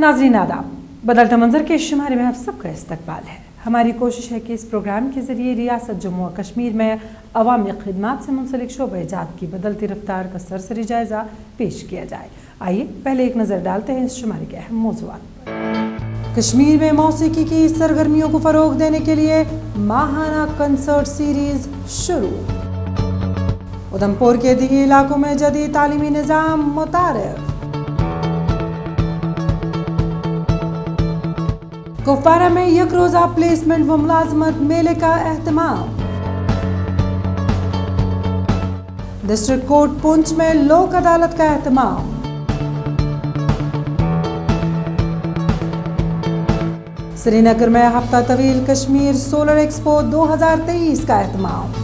नाज़रीन आदाब, बदलता मंजर के शुमारे में आप सबका इस्तकबाल है। हमारी कोशिश है कि इस प्रोग्राम के ज़रिए रियासत जम्मू और कश्मीर में अवामी खिदमात से मुंसलिक शोबे-ए-जात की बदलती रफ्तार का सरसरी जायज़ा पेश किया जाए। आइए पहले एक नज़र डालते हैं इस शुमारे के अहम मौज़ूआत। कश्मीर में मौसीकी की सरगर्मियों को फ़रोग़ देने के लिए माहाना कंसर्ट सीरीज़ शुरू। उधमपुर के दिही इलाकों में जदीद तालीमी निज़ाम मुतारिफ। कुपवारा में एक रोज़ा प्लेसमेंट व मुलाजमत मेले का एहतमाम। डिस्ट्रिक्ट कोर्ट पुंछ में लोक अदालत का एहतमाम। श्रीनगर में हफ्ता तवील कश्मीर सोलर एक्सपो 2023 का एहतमाम।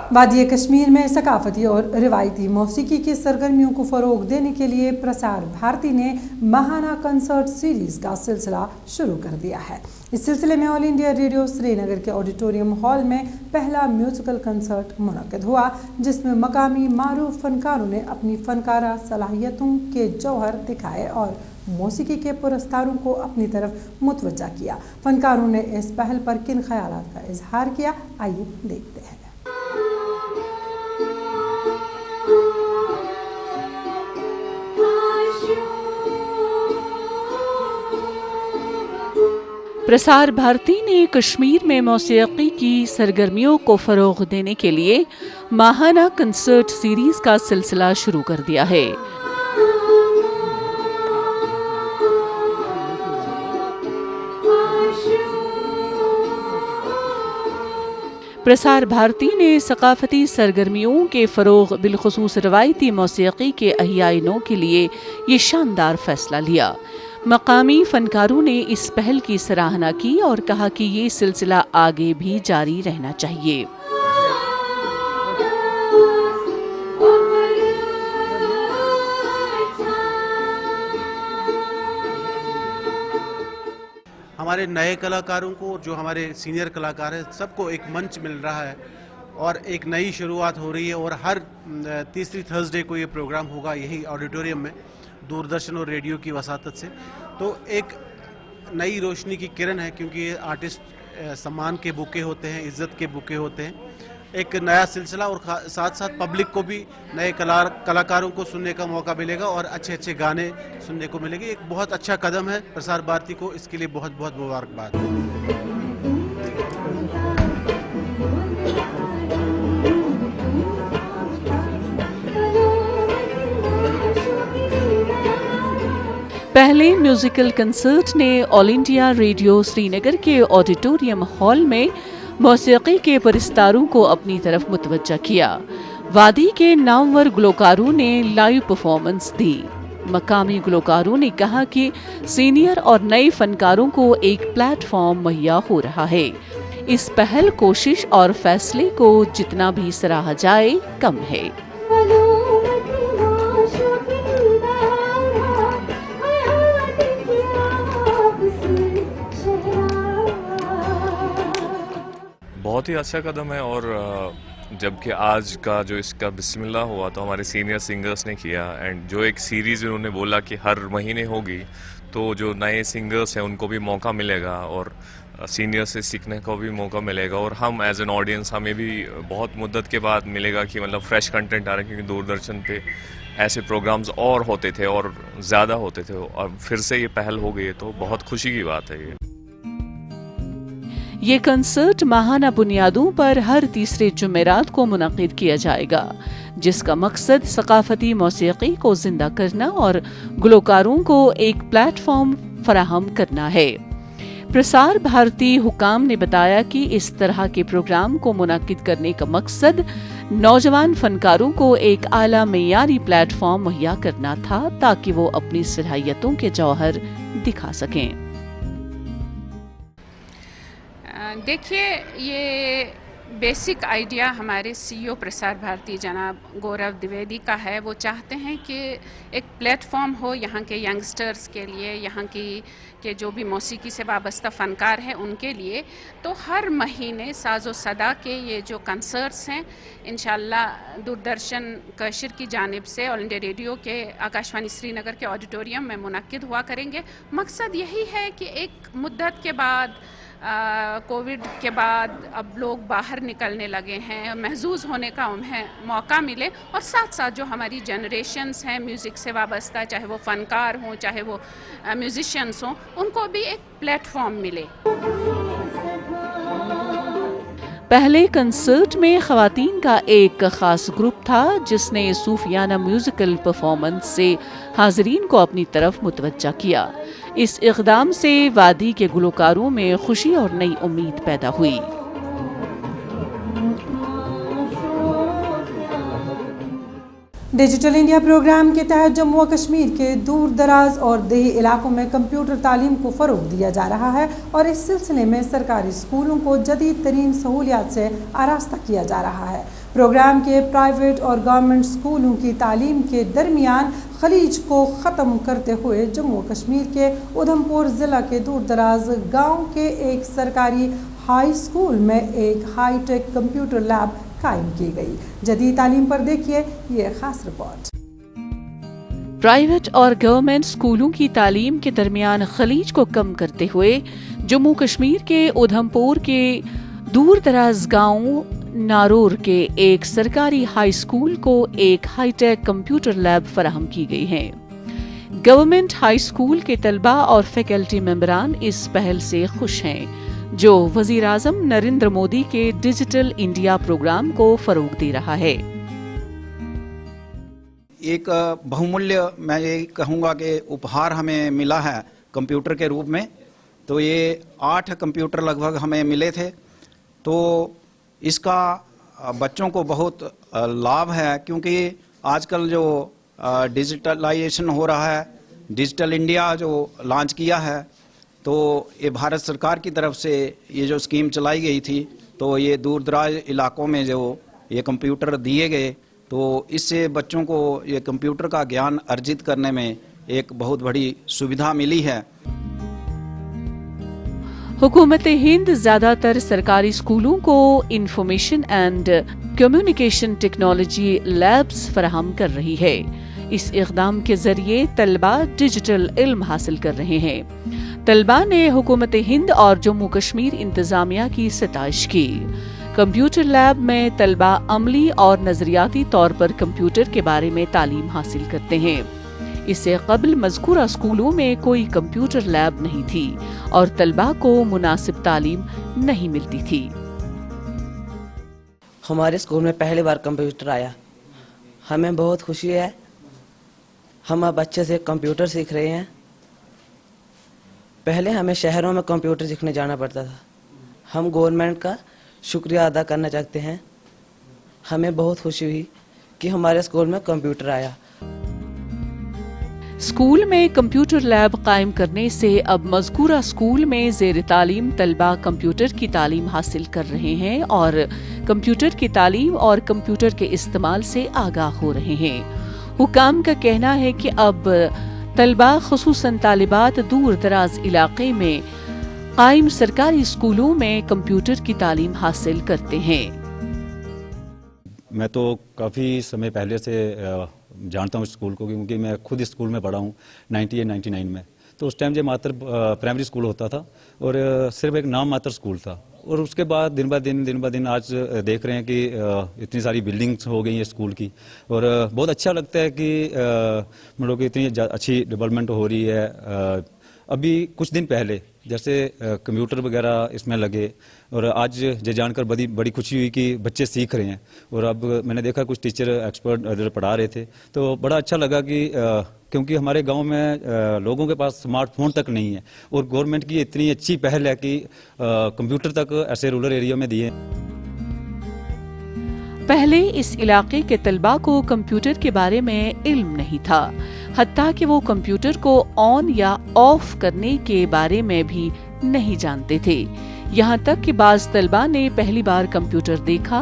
वादी कश्मीर में सकाफती और रिवायती मौसीकी की सरगर्मियों को फ़रोग़ देने के लिए प्रसार भारती ने माहाना कंसर्ट सीरीज़ का सिलसिला शुरू कर दिया है। इस सिलसिले में ऑल इंडिया रेडियो श्रीनगर के ऑडिटोरियम हॉल में पहला म्यूज़िकल कंसर्ट मुनक़िद हुआ, जिसमें मकामी मारूफ फ़नकारों ने अपनी फ़नकारा सलाहियतों के जौहर दिखाए और मौसीकी के पुरस्कारों को अपनी तरफ मुतवज्जा किया। फ़नकारों ने इस पहल पर किन ख़यालात का इजहार किया, आइए देखते हैं। प्रसार भारती ने कश्मीर में मौसीकी की सरगर्मियों को फ़रोग़ देने के लिए माहाना कंसर्ट सीरीज़ का सिलसिला शुरू कर दिया है। प्रसार भारती ने सकाफती सरगर्मियों के फ़रोग़ बिलख़ुसूस रवायती मौसीकी के अहियाइनों के लिए ये शानदार फ़ैसला लिया। मकामी फ़नकारों ने इस पहल की सराहना की और कहा कि ये सिलसिला आगे भी जारी रहना चाहिए। हमारे नए कलाकारों को, जो हमारे सीनियर कलाकार हैं, सबको एक मंच मिल रहा है और एक नई शुरुआत हो रही है। और हर तीसरी थर्सडे को ये प्रोग्राम होगा यही ऑडिटोरियम में, दूरदर्शन और रेडियो की वसातत से। तो एक नई रोशनी की किरण है, क्योंकि ये आर्टिस्ट सम्मान के बुके होते हैं, इज़्ज़त के बुके होते हैं। एक नया सिलसिला और साथ साथ पब्लिक को भी नए कलाकारों को सुनने का मौका मिलेगा और अच्छे अच्छे गाने सुनने को मिलेंगे। एक बहुत अच्छा कदम है प्रसार भारती को, इसके लिए बहुत बहुत मुबारकबाद। पहले म्यूज़िकल कंसर्ट ने ऑल इंडिया रेडियो श्रीनगर के ऑडिटोरियम हॉल में मौसीकी के परिस्तारों को अपनी तरफ मुतवज्जा किया। वादी के नामवर गुलकारों ने लाइव परफॉर्मेंस दी। मकामी गुलकारों ने कहा कि सीनियर और नए फनकारों को एक प्लेटफॉर्म मुहैया हो रहा है। इस पहल, कोशिश और फैसले को जितना भी सराहा जाए कम है। बहुत ही अच्छा कदम है। और जबकि आज का जो इसका बिस्मिल्लाह हुआ तो हमारे सीनियर सिंगर्स ने किया, एंड जो एक सीरीज़ उन्होंने बोला कि हर महीने होगी, तो जो नए सिंगर्स हैं उनको भी मौका मिलेगा और सीनियर से सीखने का भी मौका मिलेगा। और हम एज एन ऑडियंस, हमें भी बहुत मुद्दत के बाद मिलेगा कि मतलब फ्रेश कंटेंट आ रहा है, क्योंकि दूरदर्शन पे ऐसे प्रोग्राम्स और होते थे और ज़्यादा होते थे, और फिर से ये पहल हो गई है, तो बहुत खुशी की बात है। ये कंसर्ट माहाना बुनियादों पर हर तीसरे जुमेरात को मुनक़िद किया जाएगा, जिसका मकसद सकाफती मौसीकी को जिंदा करना और गुलकारों को एक प्लेटफॉर्म फराहम करना है। प्रसार भारती हुकाम ने बताया कि इस तरह के प्रोग्राम को मुनक़िद करने का मकसद नौजवान फनकारों को एक आला मेयारी प्लेटफॉर्म मुहैया करना था, ताकि वो अपनी सलाहियतों के जौहर दिखा सकें। देखिए, ये बेसिक आइडिया हमारे सीईओ प्रसार भारती जनाब गौरव द्विवेदी का है। वो चाहते हैं कि एक प्लेटफॉर्म हो यहाँ के यंगस्टर्स के लिए, यहाँ की के जो भी मौसीकी से वाबस्ता फ़नकार हैं उनके लिए। तो हर महीने साज़ो सदा के ये जो कंसर्ट्स हैं इंशाल्लाह दूरदर्शन कशिर की जानिब से ऑल इंडिया रेडियो के आकाशवाणी श्रीनगर के ऑडिटोरियम में मुनक्किद हुआ करेंगे। मकसद यही है कि एक मुद्दत के बाद कोविड के बाद अब लोग बाहर निकलने लगे हैं, महजूज होने का उन्हें मौका मिले, और साथ साथ जो हमारी जनरेशन्स हैं म्यूज़िक से वाबस्ता, चाहे वो फ़नकार हों चाहे वो म्यूज़िशियंस हों, उनको भी एक प्लेटफॉर्म मिले। पहले कंसर्ट में ख़वातीन का एक ख़ास ग्रुप था जिसने सूफियाना म्यूज़िकल परफॉर्मेंस से हाज़रीन को अपनी तरफ मुतवज्जा किया। इस इक़दाम से वादी के गुलकारों में खुशी और नई उम्मीद पैदा हुई। डिजिटल इंडिया प्रोग्राम के तहत जम्मू व कश्मीर के दूर दराज और देही इलाकों में कंप्यूटर तालीम को फ़रोग़ दिया जा रहा है और इस सिलसिले में सरकारी स्कूलों को जदीद तरीन सहूलियात से आरास्ता किया जा रहा है। प्रोग्राम के प्राइवेट और गवर्नमेंट स्कूलों की तालीम के दरमियान खलीज को ख़त्म करते हुए जम्मू व कश्मीर के उधमपुर ज़िला के दूर दराज गाँव के एक सरकारी हाई स्कूल में एक हाई टेक कंप्यूटर लैब कायम की गई। जदीद तालीम पर देखिए ये खास रिपोर्ट। प्राइवेट और गवर्नमेंट स्कूलों की तालीम के दरमियान खलीज को कम करते हुए जम्मू कश्मीर के उधमपुर के दूर दराज गाँव नारोर के एक सरकारी हाई स्कूल को एक हाईटेक कंप्यूटर लैब फराहम की गई है। गवर्नमेंट हाई स्कूल के तलबा और फैकल्टी मेंबरान इस पहल से खुश हैं जो वज़ीर आज़म नरेंद्र मोदी के डिजिटल इंडिया प्रोग्राम को फरोग दे रहा है। एक बहुमूल्य मैं ये कहूँगा कि उपहार हमें मिला है कंप्यूटर के रूप में। तो ये 8 कंप्यूटर लगभग हमें मिले थे। तो इसका बच्चों को बहुत लाभ है क्योंकि आजकल जो डिजिटलाइजेशन हो रहा है, डिजिटल इंडिया जो लॉन्च किया है, तो ये भारत सरकार की तरफ से ये जो स्कीम चलाई गई थी, तो ये दूर दराज इलाकों में जो ये कंप्यूटर दिए गए, तो इससे बच्चों को ये कंप्यूटर का ज्ञान अर्जित करने में एक बहुत बड़ी सुविधा मिली है। हुकूमत हिंद ज्यादातर सरकारी स्कूलों को information and communication technology labs फराहम कर रही है। इस इक़दाम के जरिए तलबा डिजिटल इल्म हासिल कर रहे हैं। तलबा ने हुकूमत हिंद और जम्मू कश्मीर इंतजामिया की सिताइश की। कंप्यूटर लैब में तलबा अमली और नजरियाती तौर पर कंप्यूटर के बारे में तालीम हासिल करते हैं। इससे कबल मज़कूरा स्कूलों में कोई कंप्यूटर लैब नहीं थी और तलबा को मुनासिब तालीम नहीं मिलती थी। हमारे स्कूल में पहली बार कंप्यूटर आया, हमें बहुत खुशी है। हम अब अच्छे से कंप्यूटर सीख रहे हैं। पहले हमें शहरों में कंप्यूटर सीखने जाना पड़ता था। हम गवर्नमेंट का शुक्रिया अदा करना चाहते हैं। हमें बहुत खुशी हुई कि हमारे स्कूल में कंप्यूटर आया। स्कूल में कंप्यूटर लैब कायम करने से अब मज़कूरा स्कूल में ज़ेर तालीम तलबा कंप्यूटर की तालीम हासिल कर रहे हैं और कंप्यूटर की तालीम और कंप्यूटर के इस्तेमाल से आगाह हो रहे हैं। हुकाम का कहना है कि अब तलबा खुसूसन तालिबात दूर दराज इलाके में कायम सरकारी स्कूलों में कंप्यूटर की तालीम हासिल करते हैं। मैं तो काफ़ी समय पहले से जानता हूँ स्कूल को, क्योंकि मैं खुद इस स्कूल में पढ़ा हूँ 98-99 में। तो उस टाइम जो मात्र प्राइमरी स्कूल होता था और सिर्फ एक नाम मात्र स्कूल था। और उसके बाद दिन ब दिन आज देख रहे हैं कि इतनी सारी बिल्डिंग्स हो गई हैं स्कूल की, और बहुत अच्छा लगता है कि मतलब कि इतनी अच्छी डेवलपमेंट हो रही है। अभी कुछ दिन पहले जैसे कंप्यूटर वगैरह इसमें लगे, और आज ये जानकर बड़ी खुशी हुई कि बच्चे सीख रहे हैं। और अब मैंने देखा कुछ टीचर एक्सपर्ट इधर पढ़ा रहे थे, तो बड़ा अच्छा लगा कि क्योंकि हमारे गांव में लोगों के पास स्मार्टफोन तक नहीं है, और गवर्नमेंट की इतनी अच्छी पहल है कि कंप्यूटर तक ऐसे रूरल एरिया में दिए। पहले इस इलाके के तलबा को कंप्यूटर के बारे में इल्म नहीं था, हत्ता कि वो कंप्यूटर को ऑन या ऑफ करने के बारे में भी नहीं जानते थे। यहाँ तक कि बाज तलबा ने पहली बार कंप्यूटर देखा,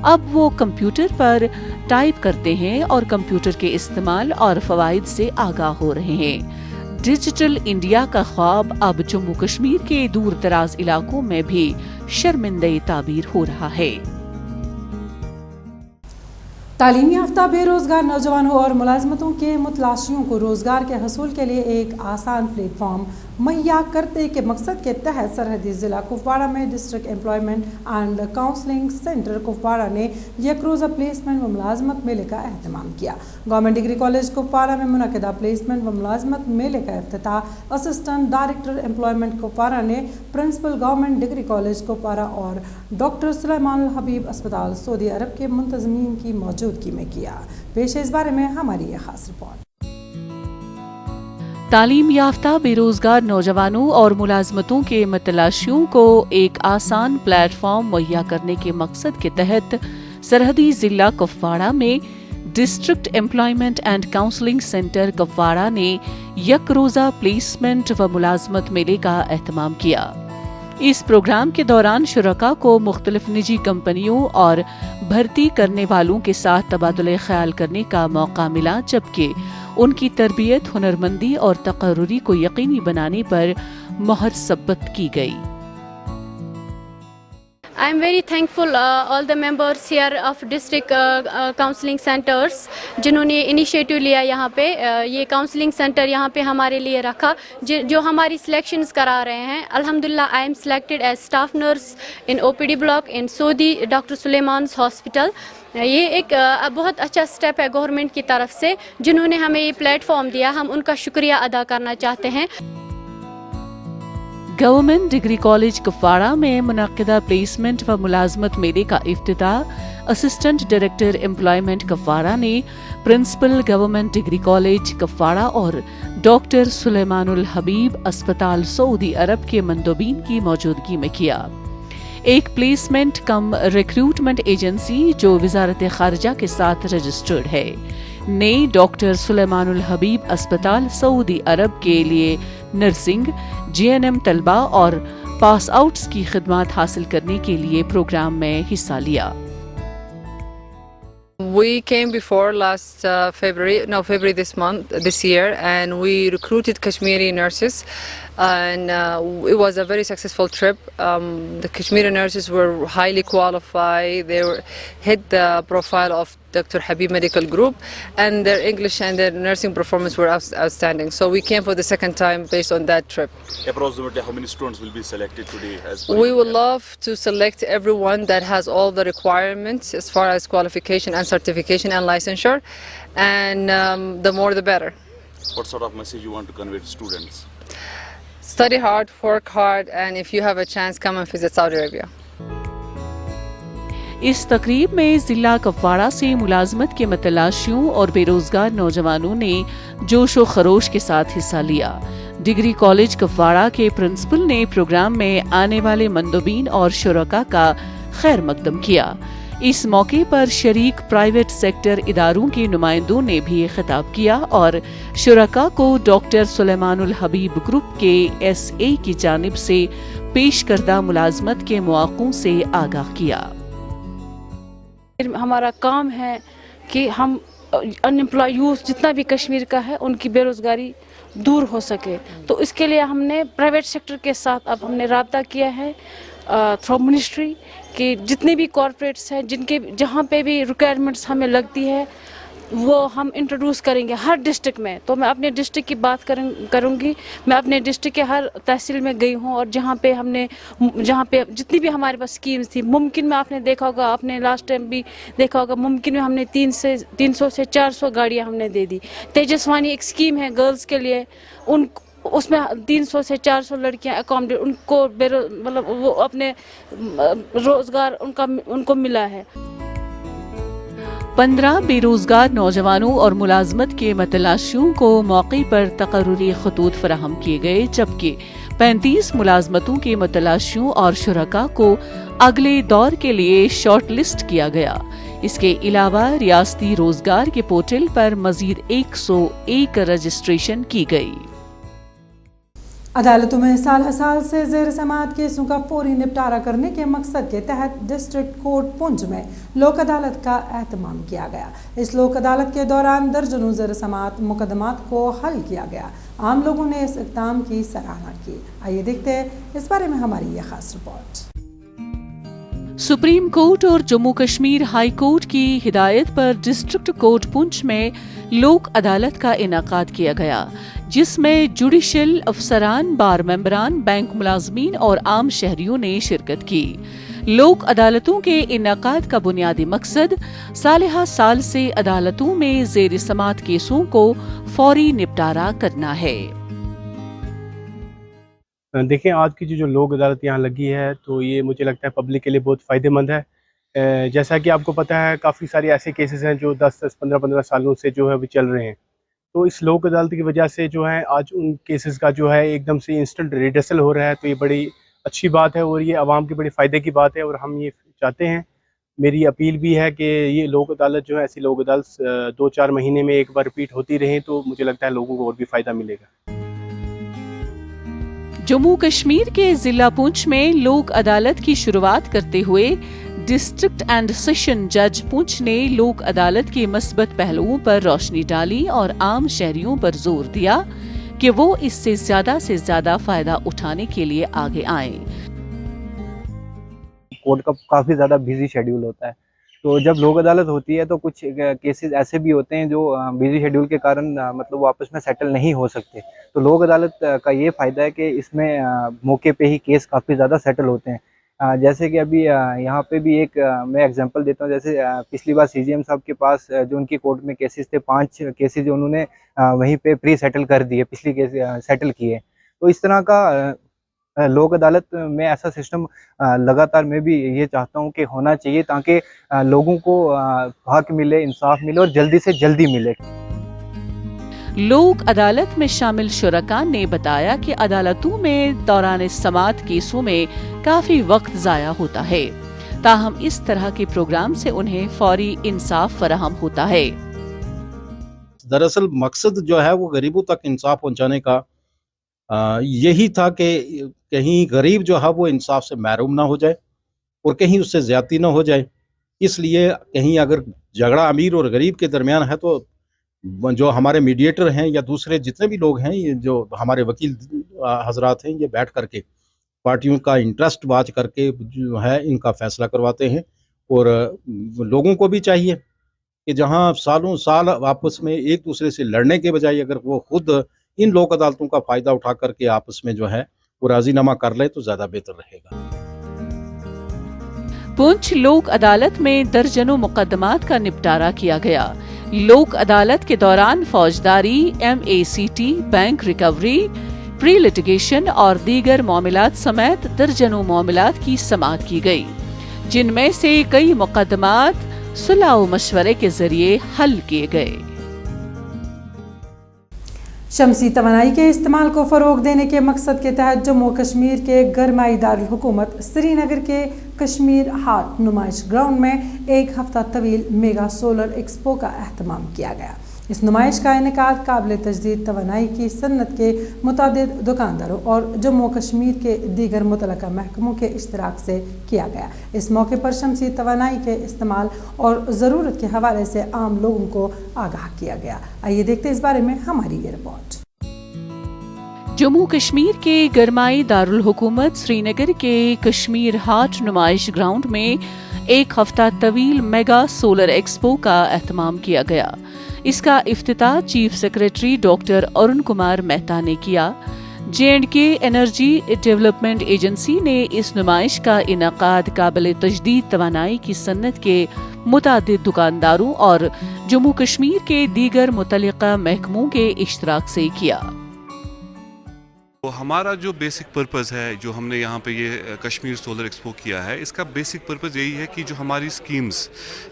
अब वो कंप्यूटर पर टाइप करते हैं और कंप्यूटर के इस्तेमाल और फवाइद से आगाह हो रहे हैं। डिजिटल इंडिया का ख्वाब अब जम्मू कश्मीर के दूर दराज इलाकों में भी शर्मिंदे ताबीर हो रहा है। तालीम याफ्ता बेरोजगार नौजवानों और मुलाजमतों के मुतलाशियों को रोजगार के हसूल के लिए एक आसान प्लेटफॉर्म मुहैया करने के मकसद के तहत सरहदी ज़िला कुपवाड़ा में district employment and counselling centre Kupwara ने एक रोज़ा प्लेसमेंट व मुलाजमत मेले का अहतमाम किया। गवर्नमेंट डिग्री कॉलेज कुपवाड़ा में मुनक़िदा प्लेसमेंट व मुलाजमत मेले का इफ्तिताह असिस्टेंट डायरेक्टर एम्प्लॉयमेंट कुपवाड़ा ने principal government degree college Kupwara और डॉक्टर सुलेमान हबीब अस्पताल सऊदी अरब के मुंतज़मीन की मौजूदगी में किया। पेश इस बारे में हमारी ये खास रिपोर्ट। तालीम याफ्ता बेरोजगार नौजवानों और मुलाजमतों के मतलाशियों को एक आसान प्लेटफॉर्म मुहैया करने के मकसद के तहत सरहदी जिला कुपवाड़ा में district employment and counselling centre Kupwara ने एक रोज़ा प्लेसमेंट व मुलाजमत मेले का एहतमाम किया। इस प्रोग्राम के दौरान शुरका को मुख्तलिफ निजी कंपनियों और भर्ती करने वालों के साथ तबादुले ख्याल करने का मौका मिला, जबकि उनकी तरबियत, हुनरमंदी और तकर्रुरी को यकीनी बनाने पर मोहर सब्बत की गई। I am very thankful all the members here of district counseling centers जिन्होंने इनिशिएटिव लिया यहाँ पे ये काउंसलिंग सेंटर यहाँ पे हमारे लिए रखा, जो हमारी सिलेक्शंस करा रहे हैं। अल्हम्दुलिल्लाह I am selected as staff nurse in OPD block in Saudi doctor Sulaiman hospital. ये एक बहुत अच्छा स्टेप है गवर्नमेंट की तरफ से, जिन्होंने हमें ये प्लेटफॉर्म दिया, हम उनका शुक्रिया अदा करना चाहते हैं। गवर्नमेंट डिग्री कॉलेज कुपवाड़ा में मुनक़िदा प्लेसमेंट व मुलाजमत मेले का इफ्तिताह असिस्टेंट डायरेक्टर एम्प्लॉयमेंट कुपवाड़ा ने principal government degree college Kupwara और डॉक्टर सुलेमानुल हबीब अस्पताल सऊदी अरब के मंदोबीन की मौजूदगी में किया। एक प्लेसमेंट कम रिक्रूटमेंट एजेंसी जो वजारत खारजा के साथ रजिस्टर्ड है ने डॉक्टर सुलेमानुल हबीब अस्पताल सऊदी अरब के लिए नर्सिंग, जीएनएम तलबा और पास आउट्स की खिदमत हासिल करने के लिए प्रोग्राम में हिस्सा लिया। We came before last February this year, and we recruited Kashmiri nurses, and it was a very successful trip. The Kashmiri nurses were highly qualified. They hit the profile of Dr. Habib Medical Group, and their English and their nursing performance were outstanding. So we came for the second time based on that trip. Approximately how many students will be selected today? We would love to select everyone that has all the requirements as far as qualification and certification and licensure, and the more the better. What sort of message you want to convey to students? Study hard, work hard, and if you have a chance, come and visit Saudi Arabia. इस तकरीब में जिला कुपवाड़ा से मुलाजमत के मतलाशियों और बेरोजगार नौजवानों ने जोश व खरोश के साथ हिस्सा लिया। डिग्री कॉलेज कुपवाड़ा के प्रिंसिपल ने प्रोग्राम में आने वाले मंदोबीन और शुरका का खैर मकदम किया। इस मौके पर शरीक प्राइवेट सेक्टर इदारों के नुमाइंदों ने भी खिताब किया और शुरका को डॉक्टर सुलेमानुल हबीब ग्रुप के SA की जानिब से पेश करदा मुलाजमत के मौक़ों से आगाह किया। हमारा काम है कि हम अनएम्प्लॉय यूथ जितना भी कश्मीर का है उनकी बेरोजगारी दूर हो सके, तो इसके लिए हमने प्राइवेट सेक्टर के साथ अब हमने राब्ता किया है थ्रू मिनिस्ट्री कि जितने भी कॉर्पोरेट्स हैं जिनके जहाँ पे भी रिक्वायरमेंट्स हमें लगती है वो हम इंट्रोड्यूस करेंगे हर डिस्ट्रिक्ट में। तो मैं अपने डिस्ट्रिक्ट की बात करूँगी। मैं अपने डिस्ट्रिक्ट के हर तहसील में गई हूँ और जहाँ पे जितनी भी हमारे पास स्कीम्स थी, मुमकिन में आपने देखा होगा, आपने लास्ट टाइम भी देखा होगा, मुमकिन में हमने 300 से 400 गाड़ियाँ हमने दे दी। तेजस्वानी एक स्कीम है गर्ल्स के लिए, उसमें 300 से 400 लड़कियां अकोमोडेट उनको मतलब वो अपने रोजगार उनको मिला है। 15 बेरोजगार नौजवानों और मुलाजमत के मतलाशियों को मौके पर तकर्रुरी खतूत फराहम किए गए, जबकि 35 मुलाजमतों के मतलाशियों और शुरका को अगले दौर के लिए शॉर्ट लिस्ट किया गया। इसके अलावा रियासती रोजगार के पोर्टल पर मजीद 101 रजिस्ट्रेशन की गई। अदालतों में साल साल से ज़ेर समाअत केसों का फौरी निपटारा करने के मकसद के तहत डिस्ट्रिक्ट कोर्ट पुंछ में लोक अदालत का एहतमाम किया गया। इस लोक अदालत के दौरान दर्जनों ज़ेर समाअत मुकदमात को हल किया गया। आम लोगों ने इस इक़दाम की सराहना की। आइए देखते हैं इस बारे में हमारी यह खास रिपोर्ट। सुप्रीम कोर्ट और जम्मू कश्मीर हाई कोर्ट की हिदायत पर डिस्ट्रिक्ट कोर्ट पुंछ में लोक अदालत का इनाकाद किया गया, जिसमें जुडिशल अफसरान, बार मेंबरान, बैंक मुलाजमीन और आम शहरियों ने शिरकत की। लोक अदालतों के इनाकाद का बुनियादी मकसद सालिहा साल से अदालतों में ज़ेर समाअत केसों को फौरी निपटारा करना है। देखें, आज की जो लोक अदालत यहाँ लगी है तो ये मुझे लगता है पब्लिक के लिए बहुत फ़ायदेमंद है। जैसा कि आपको पता है, काफ़ी सारे ऐसे केसेस हैं जो 10-10, 15-15 सालों से जो है अभी चल रहे हैं। तो इस लोक अदालत की वजह से जो है आज उन केसेस का जो है एकदम से इंस्टेंट रिडसल हो रहा है। तो ये बड़ी अच्छी बात है और ये आवाम के बड़े फ़ायदे की बात है और हम ये चाहते हैं। मेरी अपील भी है कि ये लोक अदालत जो है, ऐसी लोक अदालत 2-4 महीने में एक बार रिपीट होती रहें तो मुझे लगता है लोगों को और भी फ़ायदा मिलेगा। जम्मू कश्मीर के जिला पुंछ में लोक अदालत की शुरुआत करते हुए डिस्ट्रिक्ट एंड सेशन जज पुंछ ने लोक अदालत के मस्बत पहलुओं पर रोशनी डाली और आम शहरियों पर जोर दिया कि वो इससे ज्यादा से ज्यादा फायदा उठाने के लिए आगे आएं। कोर्ट का काफ़ी ज़्यादा बिजी शेड्यूल होता है, तो जब लोक अदालत होती है तो कुछ केसेस ऐसे भी होते हैं जो बिजी शेड्यूल के कारण मतलब वो आपस में सेटल नहीं हो सकते। तो लोक अदालत का ये फ़ायदा है कि इसमें मौके पे ही केस काफ़ी ज़्यादा सेटल होते हैं। जैसे कि अभी यहाँ पे भी एक मैं एग्जांपल देता हूँ। जैसे पिछली बार सीजीएम साहब के पास जो उनकी कोर्ट में केसेस थे, 5 केसेस जो उन्होंने वहीं पे प्री सेटल कर दिए, पिछली केस सेटल किए। तो इस तरह का लोक अदालत में ऐसा सिस्टम लगातार मैं भी ये चाहता हूँ कि होना चाहिए, ताकि लोगों को हक मिले, इंसाफ मिले और जल्दी से जल्दी मिले। लोक अदालत में शामिल शुरका ने बताया कि अदालतों में दौरान समाअत केसों में काफी वक्त जाया होता है, ताहम इस तरह के प्रोग्राम से उन्हें फौरी इंसाफ फराहम होता है। दरअसल मकसद जो है वो गरीबों तक इंसाफ पहुंचाने का यही था कि कहीं गरीब जो है वो इंसाफ से महरूम ना हो जाए और कहीं उससे ज्यादती ना हो जाए। इसलिए कहीं अगर झगड़ा अमीर और गरीब के दरमियान है तो जो हमारे मीडिएटर हैं या दूसरे जितने भी लोग हैं, ये जो हमारे वकील हजरात हैं, ये बैठ करके पार्टियों का इंटरेस्ट वाच करके जो है इनका फैसला करवाते हैं। और लोगों को भी चाहिए कि जहां सालों साल आपस में एक दूसरे से लड़ने के बजाय अगर वो खुद इन लोक अदालतों का फ़ायदा उठा करके आपस में जो है वो राजीनामा कर ले तो ज़्यादा बेहतर रहेगा। पुंछ लोक अदालत में दर्जनों मुकदमात का निपटारा किया गया। लोक अदालत के दौरान फौजदारी, MACT, bank recovery, pre litigation और दीगर मामलात समेत दर्जनों मामलात की समाअत की गई, जिनमें से कई मुकदमात सुलह व मशवरे के जरिए हल किए गए। शमसी तवानाई के इस्तेमाल को फ़रोग देने के मकसद के तहत जम्मू कश्मीर के गरमाई दारुल हुकूमत श्रीनगर के कश्मीर हाट नुमाइश ग्राउंड में एक हफ्ता तवील मेगा सोलर एक्सपो का एहतमाम किया गया। इस नुमाइश का इनेकाद काबिल तजदीद तवानाई की सन्नत के मुतादिद दुकानदारों और जम्मू कश्मीर के दीगर मुतलका महकमों के इश्तराक से किया गया। इस मौके पर शमसी तवानाई के इस्तेमाल और ज़रूरत के हवाले से आम लोगों को आगाह किया गया। आइए देखते इस बारे में हमारी ये रिपोर्ट। जम्मू कश्मीर के गरमाई दारुल हुकूमत श्रीनगर के कश्मीर हाट नुमाइश ग्राउंड में एक हफ्ता तवील मेगा सोलर एक्सपो का एहतमाम किया गया। इसका इफ्तिताह chief secretary doctor Arun Kumar Mehta ने किया। J&K एनर्जी डेवलपमेंट एजेंसी ने इस नुमाइश का इनाकाद काबिल तजदीद तवानाई की सन्नत के मुतादिद दुकानदारों और जम्मू कश्मीर के दीगर मुतल्लिका महकमों के इश्तराक से किया। तो हमारा जो बेसिक पर्पज़ है, जो हमने यहाँ पे ये कश्मीर सोलर एक्सपो किया है, इसका बेसिक पर्पज़ यही है कि जो हमारी स्कीम्स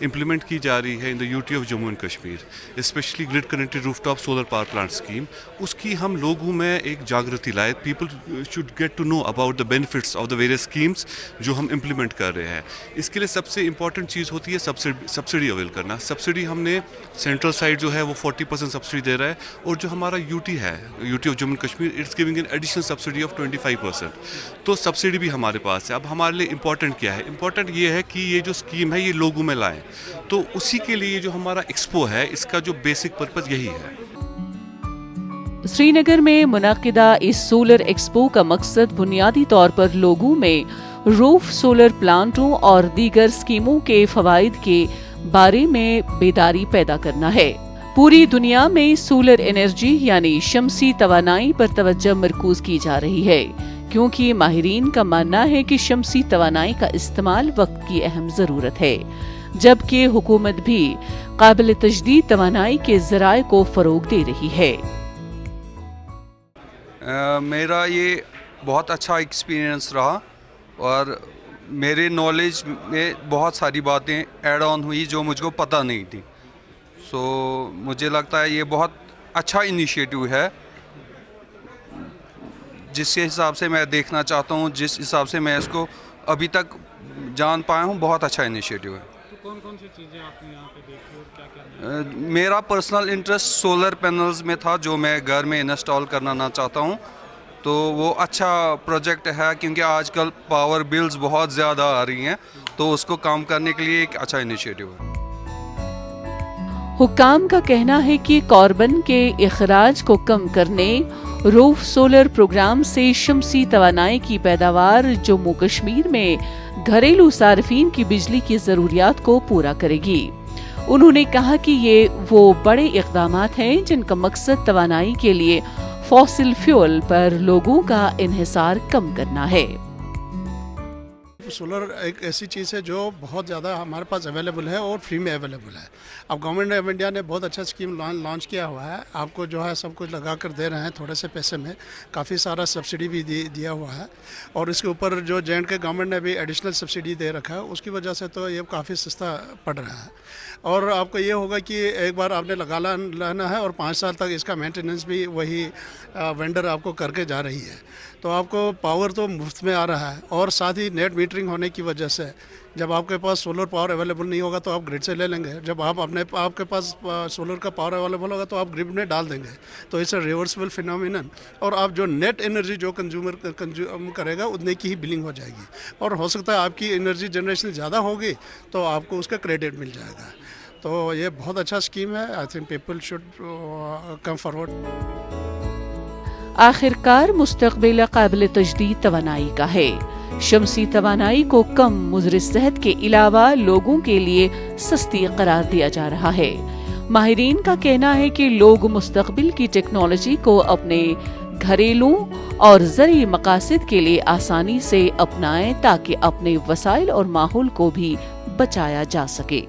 इम्प्लीमेंट की जा रही है in the UT of Jammu and Kashmir, specially grid connected rooftop solar power plant scheme, उसकी हम लोगों में एक जागृति लाए। People should get to know about the benefits of the various schemes जो हम इम्प्लीमेंट कर रहे हैं। इसके लिए सबसे इंपॉर्टेंट चीज़ होती है सब्सिडी अवेल करना। सब्सिडी हमने सेंट्रल साइड जो है वो 40% सब्सिडी दे रहा है, और जो हमारा यूटी है, UT of Jammu and Kashmir, it's giving an additional subsidy of 25%. तो सब्सिडी भी हमारे पास है. अब हमारे लिए इम्पोर्टेंट क्या है? इम्पोर्टेंट ये है कि ये जो स्कीम है ये लोगों में लाएं. तो उसी के लिए जो हमारा एक्सपो है इसका जो बेसिक पर्पज़ यही है. श्रीनगर में मुनाकिदा इस सोलर एक्सपो का मकसद बुनियादी तौर पर लोगों में रूफ सोलर प्लांटों और दीगर स्कीमों के फवाइद के बारे में बेदारी पैदा करना है. पूरी दुनिया में सोलर एनर्जी यानी शमसी तवानाई पर तवज्जो मरकूज की जा रही है, क्योंकि माहिरीन का मानना है कि शमसी तवानाई का इस्तेमाल वक्त की अहम जरूरत है, जबकि हुकूमत भी काबिल तजदीद तवानाई के ज़राए को फरोग दे रही है. मेरा ये बहुत अच्छा एक्सपीरियंस रहा और मेरे नॉलेज में बहुत सारी बातें ऐड ऑन हुई जो मुझको पता नहीं थी. सो मुझे लगता है ये बहुत अच्छा इनिशिएटिव है. जिस हिसाब से मैं देखना चाहता हूँ, जिस हिसाब से मैं इसको अभी तक जान पाया हूँ, बहुत अच्छा इनिशिएटिव है. तो कौन कौन सी चीज़ें आपने यहाँ पे देखी और क्या क्या? मेरा पर्सनल इंटरेस्ट सोलर पैनल्स में था जो मैं घर में इंस्टॉल करना चाहता हूँ. तो वो अच्छा प्रोजेक्ट है क्योंकि आजकल पावर बिल्स बहुत ज़्यादा आ रही हैं, तो उसको कम करने के लिए एक अच्छा इनिशिएटिव है. हुक्काम का कहना है कि कार्बन के इखराज को कम करने रूफ सोलर प्रोग्राम से शमसी तवानाई की पैदावार जम्मू कश्मीर में घरेलू सार्फिन की बिजली की ज़रूरियात को पूरा करेगी. उन्होंने कहा कि ये वो बड़े इक़दामात हैं जिनका मकसद तवानाई के लिए फॉसिल फ्यूल पर लोगों का इन्हिसार कम करना है. सोलर एक ऐसी चीज़ है जो बहुत ज़्यादा हमारे पास अवेलेबल है और फ्री में अवेलेबल है. अब गवर्नमेंट ऑफ इंडिया ने बहुत अच्छा स्कीम लॉन्च किया हुआ है. आपको जो है सब कुछ लगा कर दे रहे हैं थोड़े से पैसे में. काफ़ी सारा सब्सिडी भी दिया हुआ है और इसके ऊपर जो J&K गवर्नमेंट ने भी एडिशनल सब्सिडी दे रखा है. उसकी वजह से तो ये काफ़ी सस्ता पड़ रहा है. और आपको ये होगा कि एक बार आपने लगा लाना है और 5 साल तक इसका मेंटेनेंस भी वही वेंडर आपको करके जा रही है. तो आपको पावर तो मुफ्त में आ रहा है और साथ ही नेट मीटरिंग होने की वजह से जब आपके पास सोलर पावर अवेलेबल नहीं होगा तो आप ग्रिड से ले लेंगे. जब आपके पास सोलर का पावर अवेलेबल होगा तो आप ग्रिड में डाल देंगे. तो इट्स अ रिवर्सिबल फिनोमिनन. और आप जो नेट एनर्जी जो कंज्यूम करेगा उतने की ही बिलिंग हो जाएगी. और हो सकता है आपकी एनर्जी जनरेशन ज़्यादा होगी तो आपको उसका क्रेडिट मिल जाएगा. तो ये बहुत अच्छा स्कीम है. I think people should come forward. आखिरकार मुस्तक़बिल काबिल तजदीद तवानाई का है. शमसी तवानाई को कम मुज़र सेहत के अलावा लोगों के लिए सस्ती करार दिया जा रहा है. माहिरीन का कहना है कि लोग मुस्तक़बिल की टेक्नोलॉजी को अपने घरेलू और ज़रूरी मकासद के लिए आसानी से अपनाएं ताकि अपने वसाइल और माहौल को भी बचाया जा सके.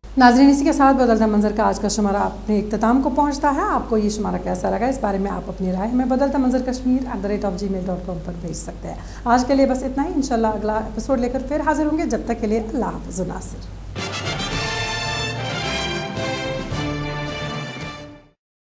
नाज़रीन, इसी के साथ बदलता मंजर का आज का शुमारा अपने इख्तिताम को पहुंचता है. आपको ये शुमारा कैसा लगा इस बारे में आप अपनी राय हमें बदलता मंजर kashmir@gmail.com पर भेज सकते हैं. आज के लिए बस इतना ही. इंशाल्लाह अगला एपिसोड लेकर फिर हाजिर होंगे. जब तक के लिए अल्लाह हाफ़िज़. नासिर.